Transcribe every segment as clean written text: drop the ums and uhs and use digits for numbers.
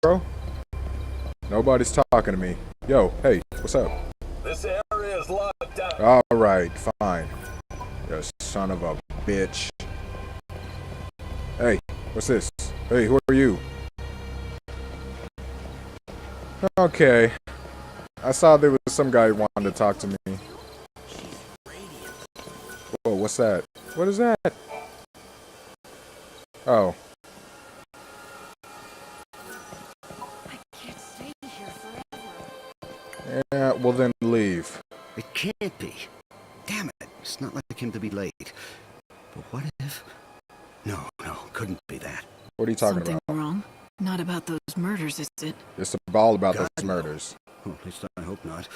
bro? Nobody's talking to me. Yo, hey, what's up? This area is locked down. Alright, fine. You son of a bitch. Hey, what's this? Hey, who are you? Okay. I saw there was some guy who wanted to talk to me. Whoa, what's that? What is that? Oh. I can't stay here forever. Yeah, well then leave. It can't be. Damn it. It's not like him to be late. But what if... No, couldn't be that. What are you talking Something about? wrong? Not about those murders, is it? It's all about God, those murders. Well, at least I hope not.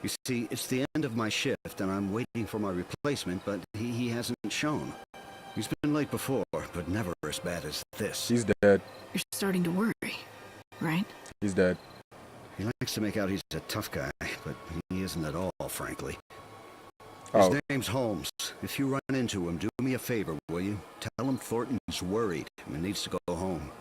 You see, it's the end of my shift, and I'm waiting for my replacement, but he hasn't shown. He's been late before, but never as bad as this. He's dead. You're starting to worry, right? He's dead. He likes to make out he's a tough guy, but he isn't at all, frankly. Oh. His name's Holmes. If you run into him, do me a favor, will you? Tell him Thornton's worried and needs to go home.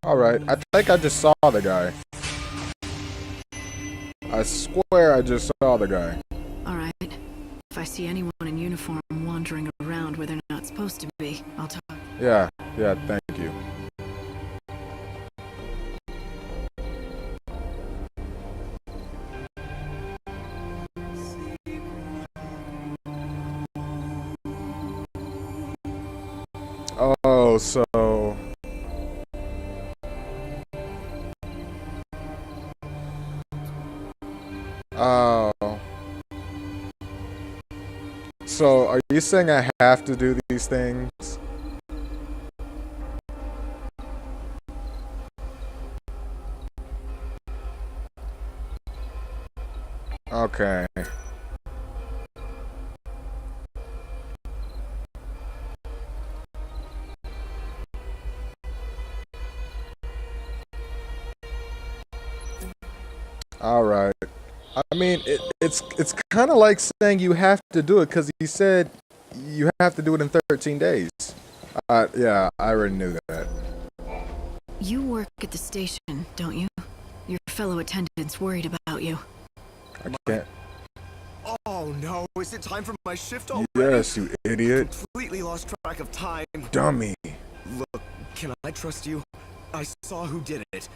Alright, I think I just saw the guy. I swear I just saw the guy. Alright. If I see anyone in uniform wandering around where they're not supposed to be, I'll talk. Yeah, thank you. Oh, so... Oh. So, are you saying I have to do these things? Okay. Alright. I mean, it's kind of like saying you have to do it because he said you have to do it in 13 days. Yeah, I already knew that. You work at the station, don't you? Your fellow attendants worried about you. I can't. Oh no, is it time for my shift already? Yes, you idiot. Completely lost track of time. Dummy. Look, can I trust you? I saw who did it.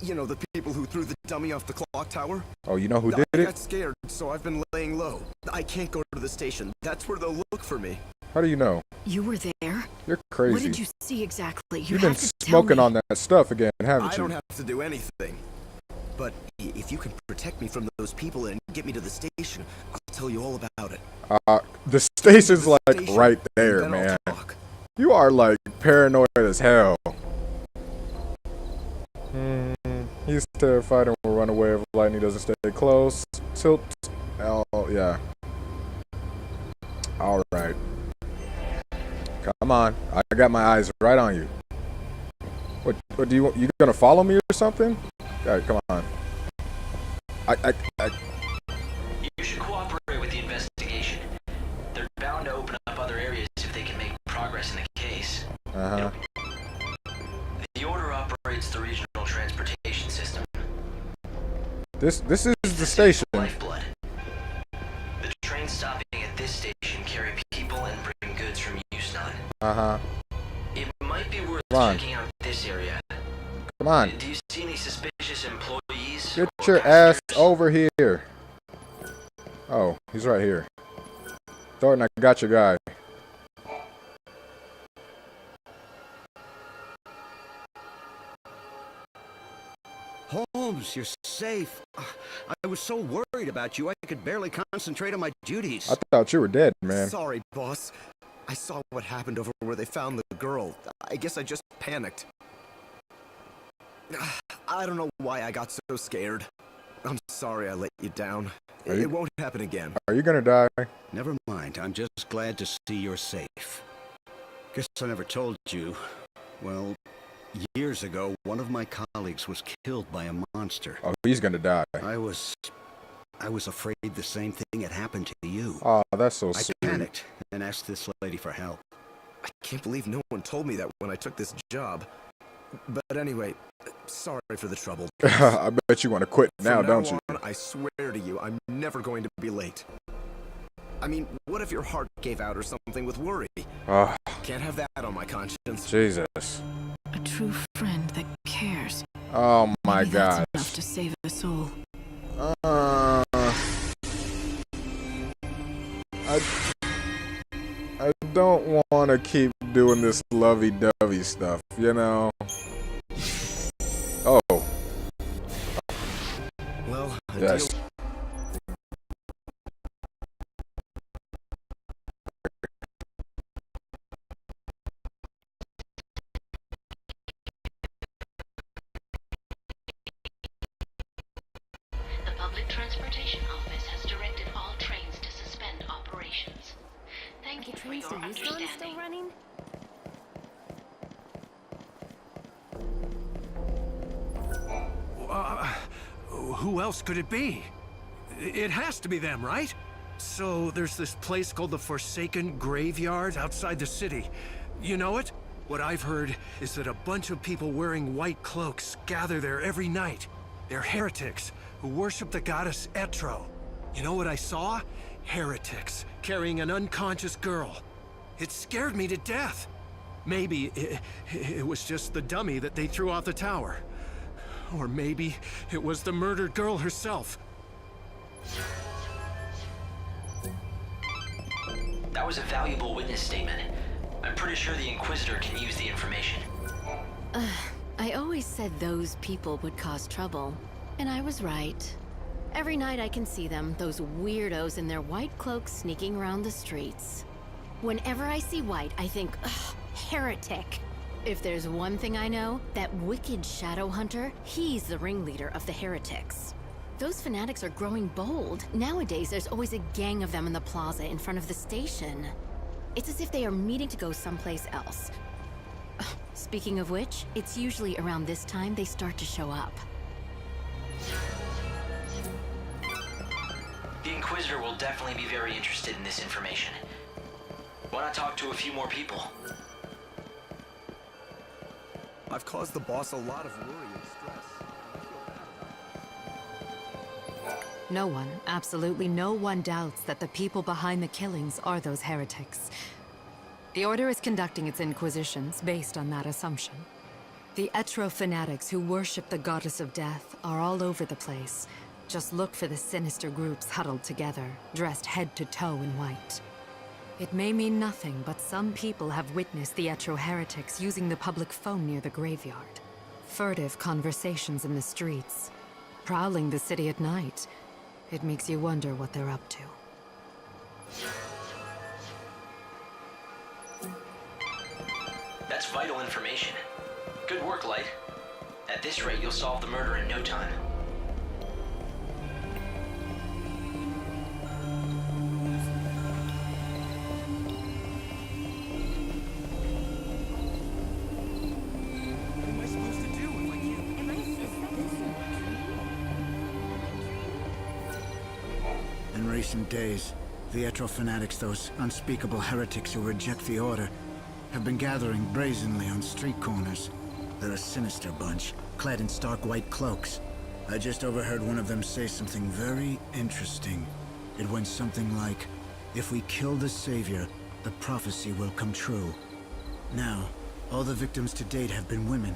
You know, the people who threw the dummy off the clock tower? Oh, you know who did I it? got scared, so I've been laying low. I can't go to the station. That's where they'll look for me. How do you know? You were there? You're crazy. What did you see exactly? You've been smoking on that stuff again, haven't you? I don't have to do anything. But if you can protect me from those people and get me to the station, I'll tell you all about it. The station's like right there, man. You are like paranoid as hell. He's terrified and will run away if lightning doesn't stay close. Tilt. Oh, yeah. Alright. Come on. I got my eyes right on you. What do you want? You gonna follow me or something? Alright, come on. You should cooperate with the investigation. They're bound to open up other areas if they can make progress in the case. Uh-huh. The Order operates the regional transportation system. This is the station. Lifeblood. The trains stopping at this station carry people and bring goods from Houston. Uh-huh. It might be worth Come on. checking out this area. Come on. Do you see any suspicious employees? Get or your ass passengers? over here. Oh, he's right here. Thornton, I got your guy. Holmes, you're safe. I was so worried about you, I could barely concentrate on my duties. I thought you were dead, man. Sorry, boss. I saw what happened over where they found the girl. I guess I just panicked. I don't know why I got so scared. I'm sorry I let you down. It won't happen again. Are you gonna die? Never mind, I'm just glad to see you're safe. Guess I never told you. Well, Years ago, one of my colleagues was killed by a monster. Oh, he's gonna die. I was afraid the same thing had happened to you. Oh, that's so I sweet. panicked and asked this lady for help. I can't believe no one told me that when I took this job. But anyway, sorry for the trouble. I bet you want to quit now, From don't you? on, I swear to you, I'm never going to be late. I mean, what if your heart gave out or something with worry? Oh, Can't have that on my conscience. Jesus. A true friend that cares. Oh my Maybe that's God. enough to save a soul. I don't want to keep doing this lovey-dovey stuff, you know? Oh, Well, a yes. deal. The Public Transportation Office has directed all trains to suspend operations. Thank you for your understanding. Still running? Who else could it be? It has to be them, right? So there's this place called the Forsaken Graveyard outside the city. You know it? What I've heard is that a bunch of people wearing white cloaks gather there every night. They're heretics who worship the goddess XIII. You know what I saw? Heretics carrying an unconscious girl. It scared me to death. Maybe it was just the dummy that they threw off the tower. Or maybe it was the murdered girl herself. That was a valuable witness statement. I'm pretty sure the Inquisitor can use the information. I always said those people would cause trouble. And I was right. Every night I can see them, those weirdos in their white cloaks sneaking around the streets. Whenever I see white, I think, ugh, heretic. If there's one thing I know, that wicked shadow hunter, he's the ringleader of the heretics. Those fanatics are growing bold. Nowadays, there's always a gang of them in the plaza in front of the station. It's as if they are meeting to go someplace else. Speaking of which, it's usually around this time they start to show up. The Inquisitor will definitely be very interested in this information. Why not talk to a few more people? I've caused the boss a lot of worry and stress. No one, absolutely no one doubts that the people behind the killings are those heretics. The Order is conducting its inquisitions based on that assumption. The XIII fanatics who worship the goddess of death are all over the place. Just look for the sinister groups huddled together, dressed head to toe in white. It may mean nothing, but some people have witnessed the XIII heretics using the public phone near the graveyard. Furtive conversations in the streets. Prowling the city at night. It makes you wonder what they're up to. That's vital information. Good work, Light. At this rate, you'll solve the murder in no time. What am I supposed to do if I can't? In recent days, the XIII fanatics, those unspeakable heretics who reject the Order, have been gathering brazenly on street corners. They're a sinister bunch, clad in stark white cloaks. I just overheard one of them say something very interesting. It went something like, if we kill the Savior, the prophecy will come true. Now, all the victims to date have been women.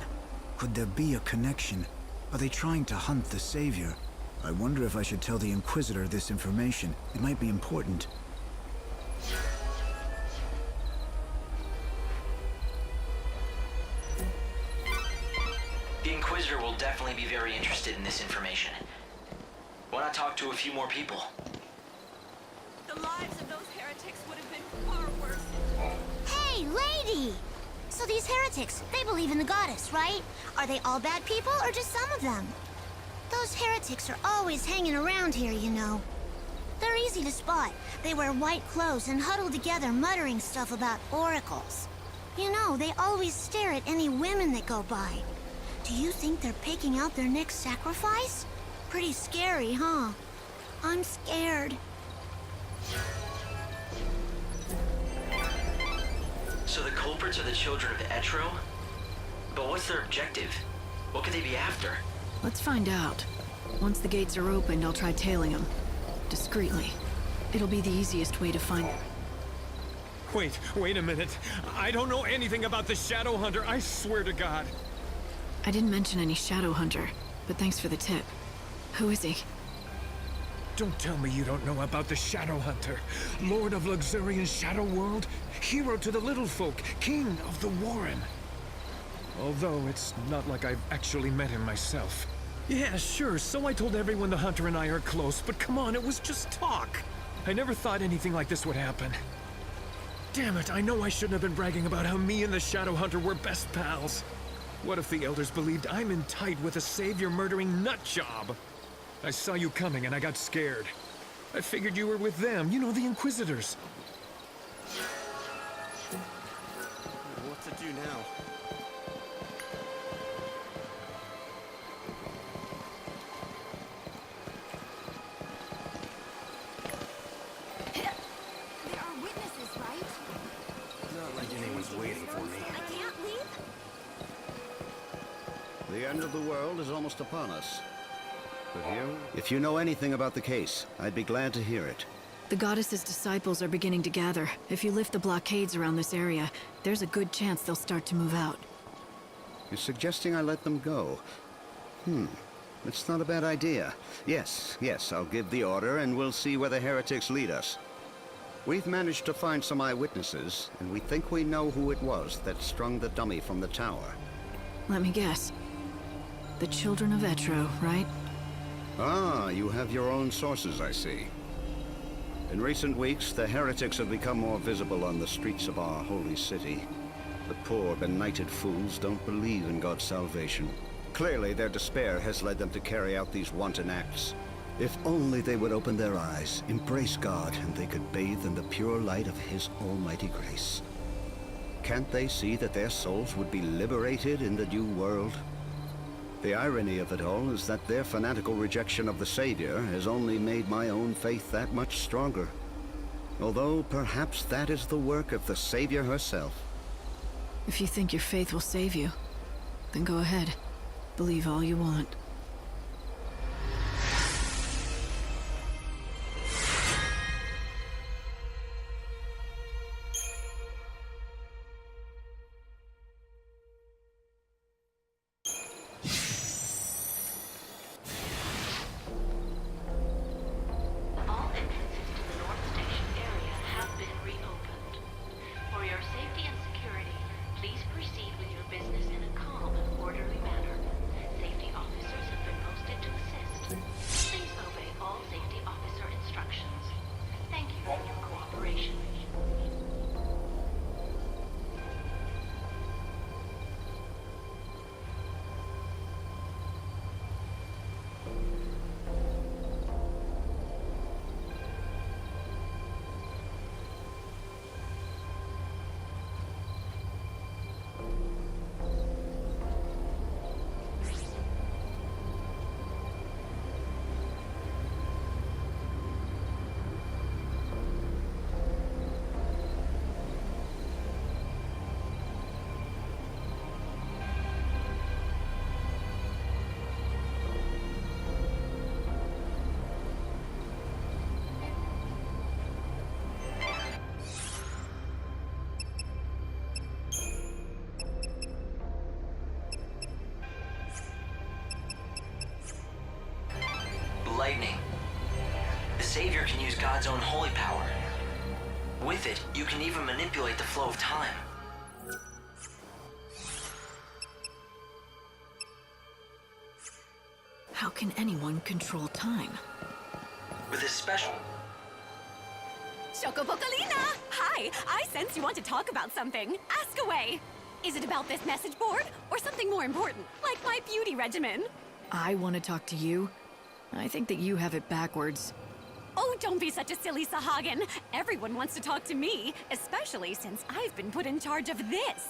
Could there be a connection? Are they trying to hunt the Savior? I wonder if I should tell the Inquisitor this information. It might be important. The Inquisitor will definitely be very interested in this information. Why not talk to a few more people? The lives of those heretics would have been far worse. Hey, lady! So these heretics, they believe in the goddess, right? Are they all bad people, or just some of them? Those heretics are always hanging around here, you know. They're easy to spot. They wear white clothes and huddle together muttering stuff about oracles. You know, they always stare at any women that go by. Do you think they're picking out their next sacrifice? Pretty scary, huh? I'm scared. So the culprits are the children of XIII? But what's their objective? What could they be after? Let's find out. Once the gates are opened, I'll try tailing them. Discreetly. It'll be the easiest way to find them. Wait a minute. I don't know anything about the Shadow Hunter, I swear to God. I didn't mention any Shadow Hunter, but thanks for the tip. Who is he? Don't tell me you don't know about the Shadow Hunter. Lord of Luxurian Shadow World, hero to the little folk, king of the Warren. Although it's not like I've actually met him myself. Yeah, sure, so I told everyone the Hunter and I are close, but come on, it was just talk. I never thought anything like this would happen. Damn it, I know I shouldn't have been bragging about how me and the Shadow Hunter were best pals. What if the Elders believed I'm in tight with a savior-murdering nutjob? I saw you coming and I got scared. I figured you were with them, you know, the Inquisitors. What to do now? There are witnesses, right? Not like anyone's waiting for me. I can't leave? The end of the world is almost upon us. But if you know anything about the case, I'd be glad to hear it. The goddess's disciples are beginning to gather. If you lift the blockades around this area, there's a good chance they'll start to move out. You're suggesting I let them go? It's not a bad idea. Yes, I'll give the order and we'll see where the heretics lead us. We've managed to find some eyewitnesses, and we think we know who it was that strung the dummy from the tower. Let me guess. The children of XIII, right? Ah, you have your own sources, I see. In recent weeks, the heretics have become more visible on the streets of our holy city. The poor, benighted fools don't believe in God's salvation. Clearly, their despair has led them to carry out these wanton acts. If only they would open their eyes, embrace God, and they could bathe in the pure light of His almighty grace. Can't they see that their souls would be liberated in the new world? The irony of it all is that their fanatical rejection of the Savior has only made my own faith that much stronger. Although perhaps that is the work of the Savior herself. If you think your faith will save you, then go ahead. Believe all you want. All entrances to the North Station area have been reopened. For your safety and security, please proceed with your business in a calm and orderly manner. Safety officers have been posted to assist. Please obey all safety officer instructions. Thank you for your cooperation. Lightning. The Savior can use God's own holy power. With it, you can even manipulate the flow of time. How can anyone control time? With this special... Chocobocolina! Hi! I sense you want to talk about something. Ask away! Is it about this message board? Or something more important, like my beauty regimen? I want to talk to you. I think that you have it backwards. Oh, don't be such a silly Sahagin. Everyone wants to talk to me, especially since I've been put in charge of this.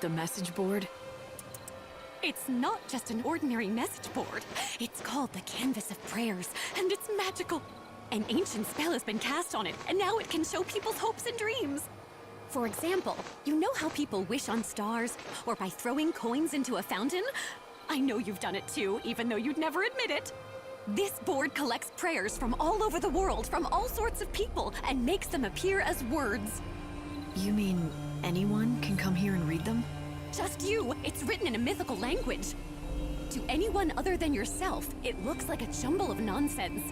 The message board? It's not just an ordinary message board. It's called the Canvas of Prayers, and it's magical. An ancient spell has been cast on it, and now it can show people's hopes and dreams. For example, you know how people wish on stars, or by throwing coins into a fountain? I know you've done it too, even though you'd never admit it. This board collects prayers from all over the world, from all sorts of people, and makes them appear as words. You mean anyone can come here and read them? Just you! It's written in a mythical language. To anyone other than yourself, it looks like a jumble of nonsense.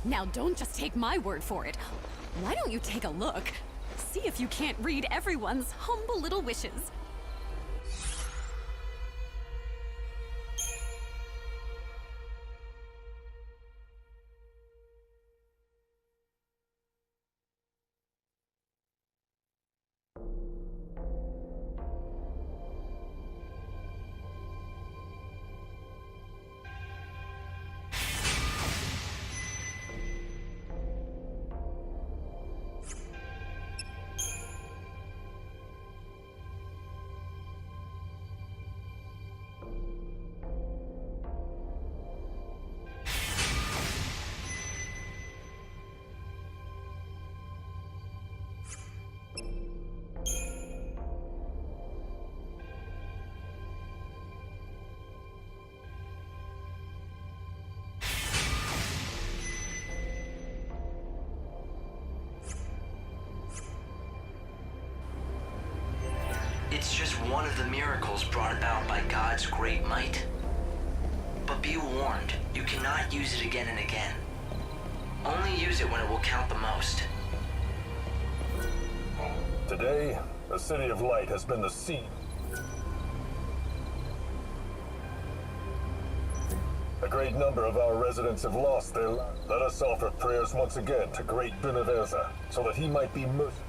Now don't just take my word for it. Why don't you take a look? See if you can't read everyone's humble little wishes. It's just one of the miracles brought about by God's great might. But be warned, you cannot use it again and again. Only use it when it will count the most. Today, the City of Light has been the scene. A great number of our residents have lost their lives. Let us offer prayers once again to Great Beneverza, so that he might be merciful.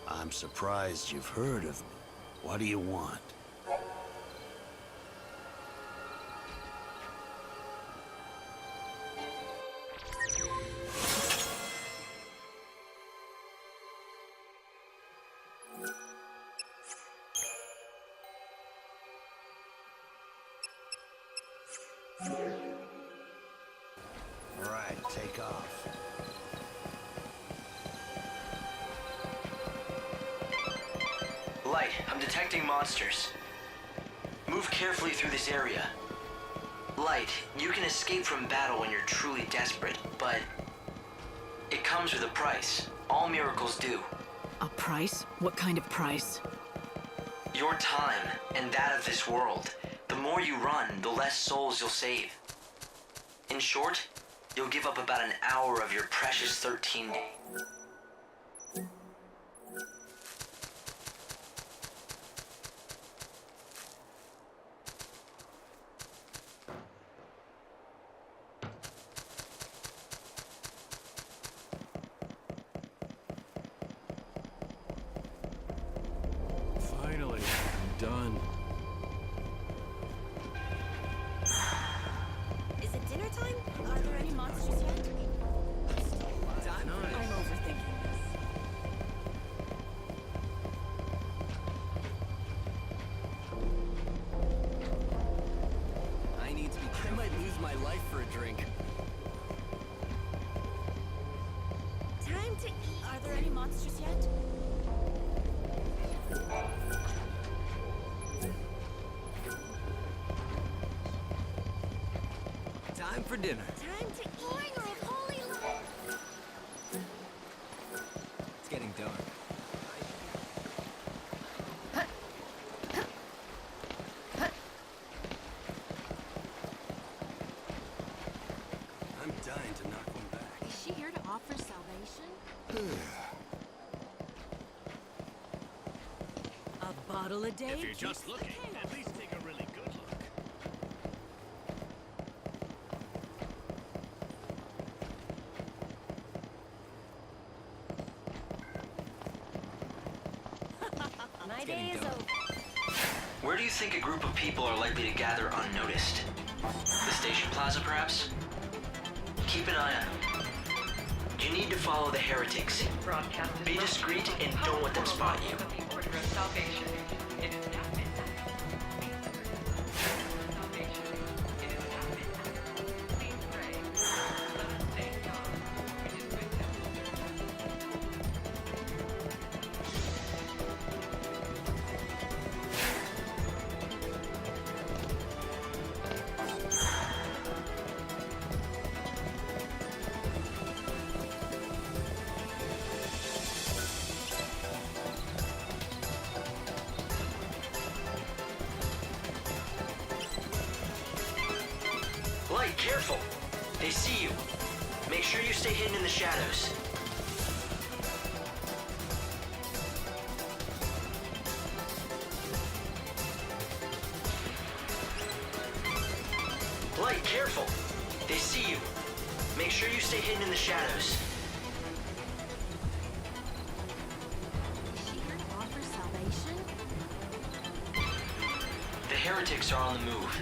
I'm surprised you've heard of me. What do you want? All right, take off. Light, I'm detecting monsters. Move carefully through this area. Light, you can escape from battle when you're truly desperate, but it comes with a price. All miracles do. A price? What kind of price? Your time, and that of this world. The more you run, the less souls you'll save. In short, you'll give up about an hour of your precious 13 days. Finally, I'm done. Is it dinner time? Are there any monsters yet? I'm overthinking this. I might lose my life for a drink. Time to eat. Are there any monsters yet? Time for dinner. Time to eat. Bringer of holy light. offer salvation? A bottle a day? If you're just looking, at least take a really good look. My day is over. Where do you think a group of people are likely to gather unnoticed? The station plaza, perhaps? Keep an eye on them. You need to follow the heretics. Be discreet and don't let them spot you. Light, careful! They see you. Make sure you stay hidden in the shadows. Light, careful! They see you. Make sure you stay hidden in the shadows. Is she here to offer salvation? The heretics are on the move.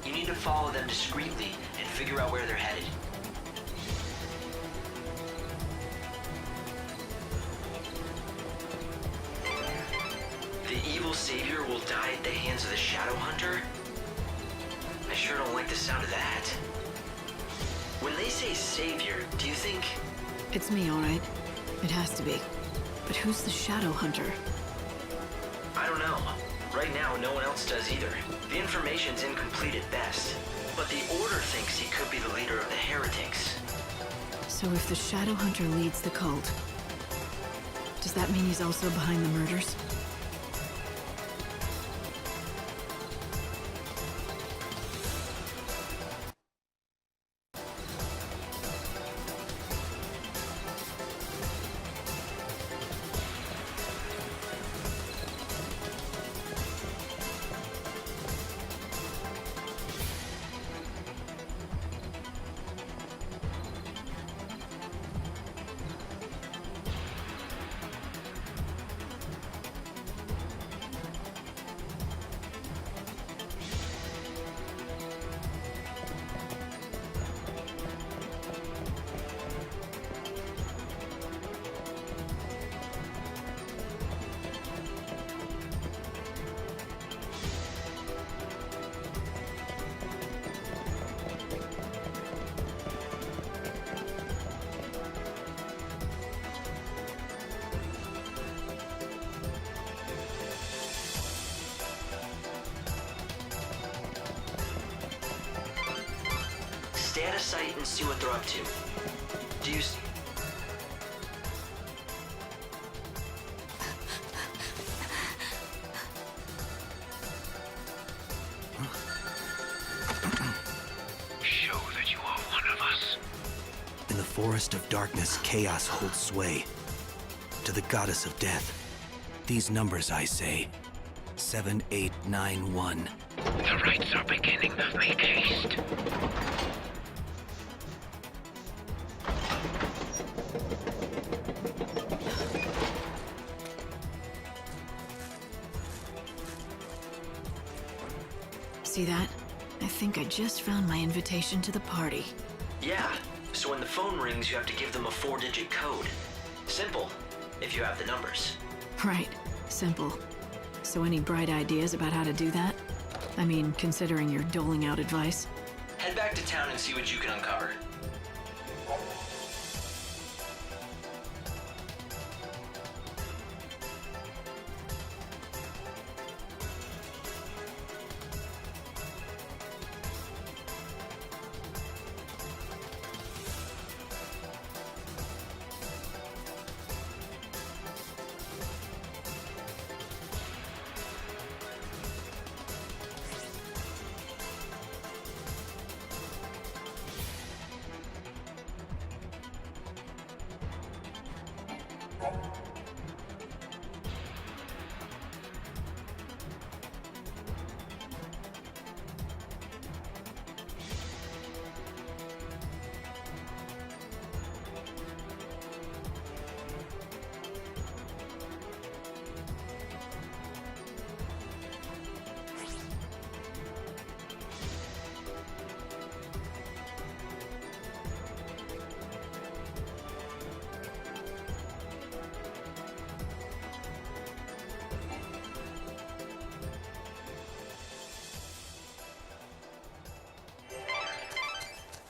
You need to follow them discreetly and figure out where they're headed. The evil savior will die at the hands of the Shadow Hunter? I sure don't like the sound of that. When they say savior, do you think... It's me, all right. It has to be. But who's the Shadow Hunter? I don't know. Right now, no one else does either. The information's incomplete at best. But the Order thinks he could be the leader of the heretics. So if the Shadow Hunter leads the cult, does that mean he's also behind the murders? Stay out of sight and see what they're up to. Do you... Show that you are one of us. In the forest of darkness, chaos holds sway. To the goddess of death, these numbers I say. 7891. The rites are beginning. Make haste. See that? I think I just found my invitation to the party. Yeah, so when the phone rings, you have to give them a 4-digit code. Simple, if you have the numbers. Right. Simple. So any bright ideas about how to do that? I mean, considering you're doling out advice. Head back to town and see what you can uncover.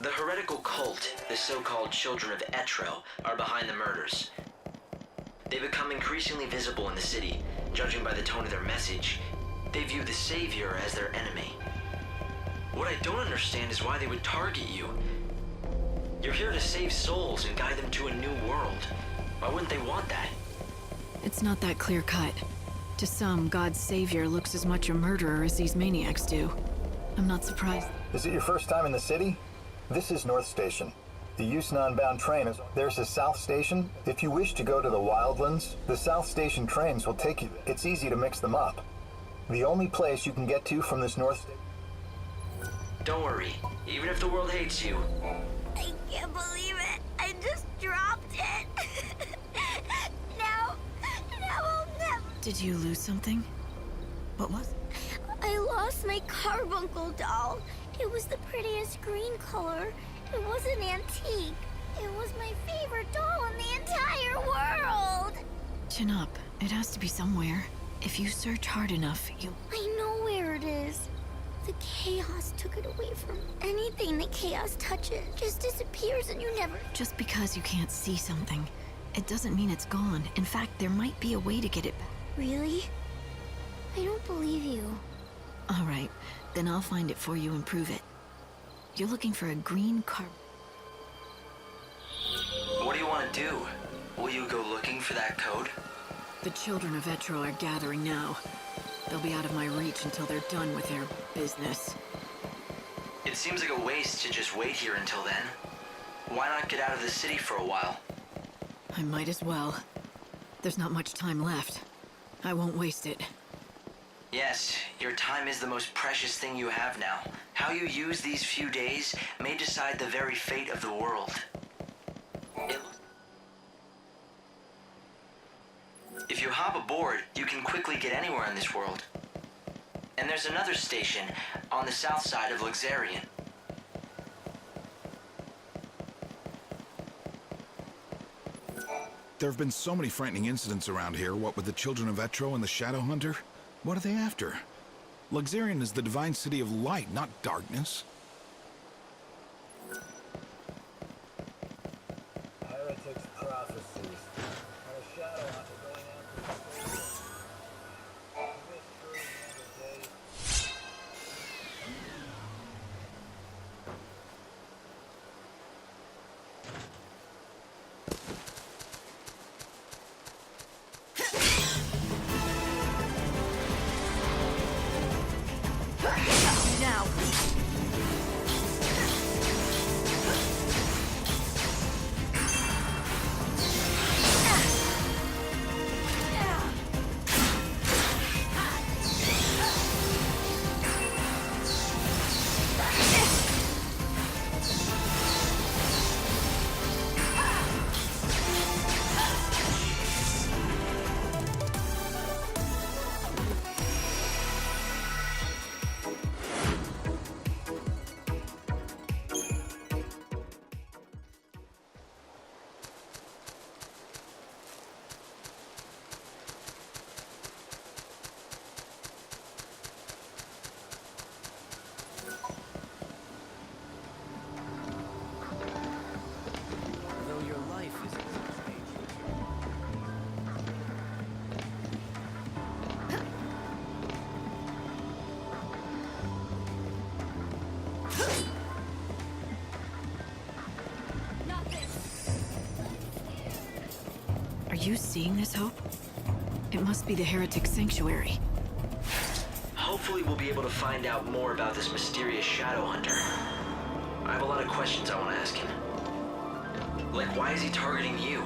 The heretical cult, the so-called Children of Etro, are behind the murders. They become increasingly visible in the city. Judging by the tone of their message, they view the Savior as their enemy. What I don't understand is why they would target you. You're here to save souls and guide them to a new world. Why wouldn't they want that? It's not that clear-cut. To some, God's savior looks as much a murderer as these maniacs do. I'm not surprised. Is it your first time in the city? This is North Station. The Yusnan-bound train is... There's a South Station. If you wish to go to the Wildlands, the South Station trains will take you. It's easy to mix them up. The only place you can get to from this North Station... Don't worry. Even if the world hates you... I can't believe it. I just dropped it. now I'll never... Did you lose something? What was it? I lost my carbuncle doll. It was the prettiest green color. It was an antique. It was my favorite doll in the entire world. Chin up. It has to be somewhere. If you search hard enough, you'll... I know where it is. The chaos took it away from anything the chaos touches. Just disappears and you never... Just because you can't see something, it doesn't mean it's gone. In fact, there might be a way to get it back. Really? I don't believe you. All right, then I'll find it for you and prove it. You're looking for a green carb... What do you want to do? Will you go looking for that code? The children of Etro are gathering now. They'll be out of my reach until they're done with their business. It seems like a waste to just wait here until then. Why not get out of the city for a while? I might as well. There's not much time left. I won't waste it. Yes, your time is the most precious thing you have now. How you use these few days may decide the very fate of the world. If you hop aboard, you can quickly get anywhere in this world. And there's another station on the south side of XIII. There have been so many frightening incidents around here, what with the Children of Etro and the Shadow Hunter. What are they after? XIII is the divine city of light, not darkness. Heretics' prophecies. And a shadow hunter going after the Savior. Now! Are you seeing this, Hope? It must be the Heretic Sanctuary. Hopefully we'll be able to find out more about this mysterious Shadow Hunter. I have a lot of questions I want to ask him. Like, why is he targeting you?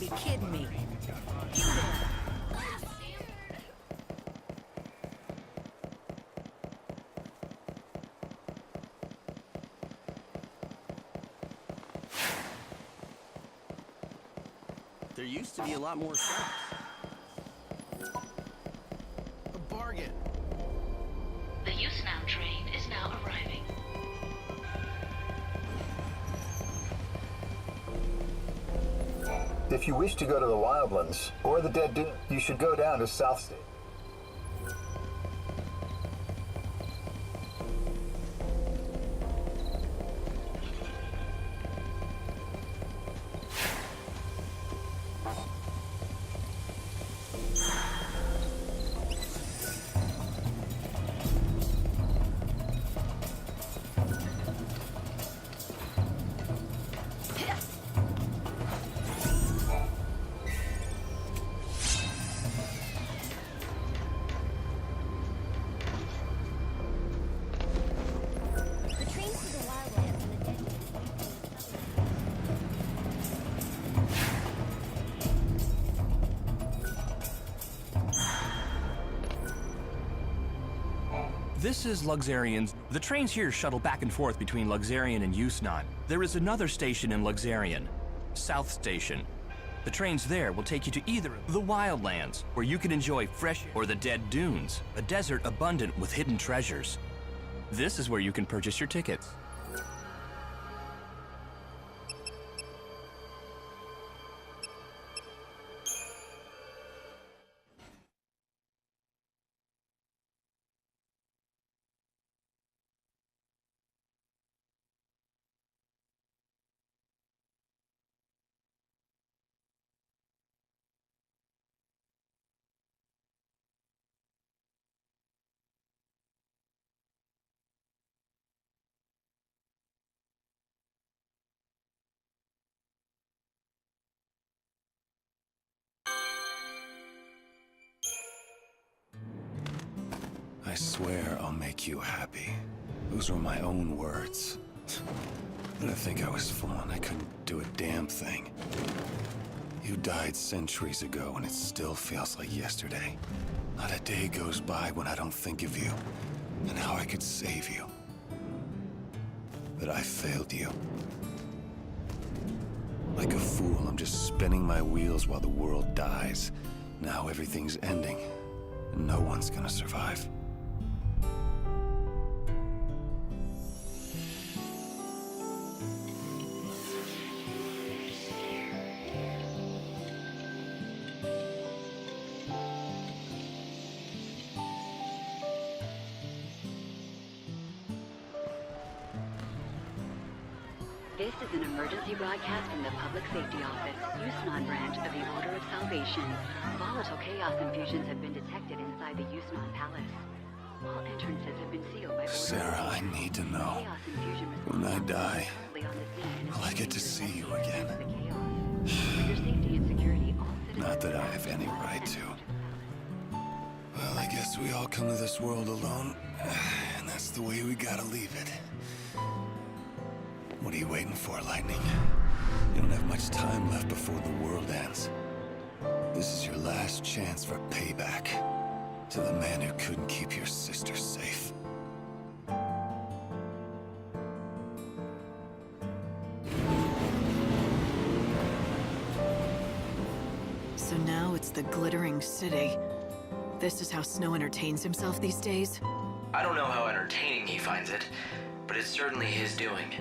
You kidding me? There used to be a lot more shops. A bargain. The Yusnan train is now arriving. If you wish to go to the Wildlands or the Dead Dune, you should go down to South State. This is Luxarian's. The trains here shuttle back and forth between Luxarian and Yusnan. There is another station in Luxarian, South Station. The trains there will take you to either the Wildlands, where you can enjoy fresh, or the Dead Dunes, a desert abundant with hidden treasures. This is where you can purchase your tickets. I swear I'll make you happy. Those were my own words. But I think I was fooling. I couldn't do a damn thing. You died centuries ago, and it still feels like yesterday. Not a day goes by when I don't think of you, and how I could save you. But I failed you. Like a fool, I'm just spinning my wheels while the world dies. Now everything's ending, and no one's gonna survive. This is an emergency broadcast from the Public Safety Office, Yusnan branch of the Order of Salvation. Volatile chaos infusions have been detected inside the Yusnan Palace. All entrances have been sealed by order. Sarah, I need to know. When I die, will I get to see you again? For your safety and security, all Not that I have any right to. Well, I guess we all come to this world alone, and that's the way we gotta leave it. What are you waiting for, Lightning? You don't have much time left before the world ends. This is your last chance for payback to the man who couldn't keep your sister safe. So now it's the glittering city. This is how Snow entertains himself these days? I don't know how entertaining he finds it, but it's certainly his doing.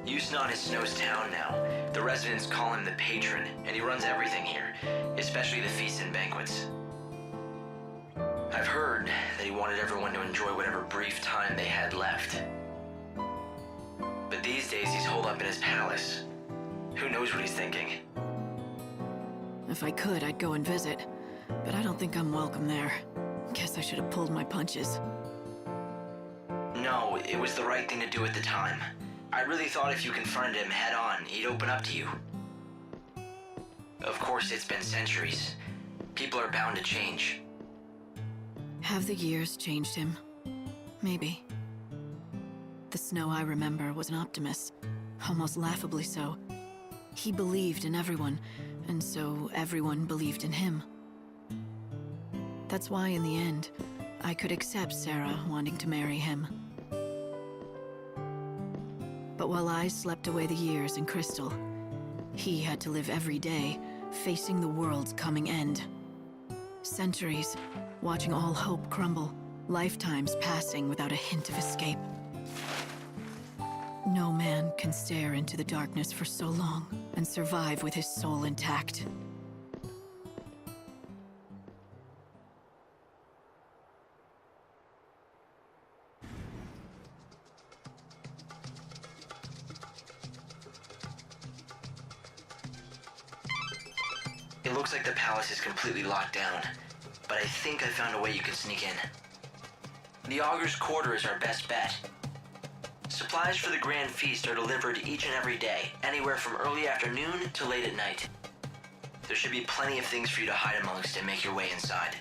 Yusnan is Snow's town now. The residents call him the patron, and he runs everything here, especially the feasts and banquets. I've heard that he wanted everyone to enjoy whatever brief time they had left. But these days he's holed up in his palace. Who knows what he's thinking? If I could, I'd go and visit. But I don't think I'm welcome there. Guess I should have pulled my punches. No, it was the right thing to do at the time. I really thought if you confronted him head on, he'd open up to you. Of course, it's been centuries. People are bound to change. Have the years changed him? Maybe. The Snow I remember was an optimist. Almost laughably so. He believed in everyone, And so everyone believed in him. That's why in the end, I could accept Sarah wanting to marry him. But while I slept away the years in Crystal, he had to live every day, facing the world's coming end. Centuries, watching all hope crumble, lifetimes passing without a hint of escape. No man can stare into the darkness for so long and survive with his soul intact. It looks like the palace is completely locked down, but I think I found a way you can sneak in. The Augur's Quarter is our best bet. Supplies for the Grand Feast are delivered each and every day, anywhere from early afternoon to late at night. There should be plenty of things for you to hide amongst and make your way inside.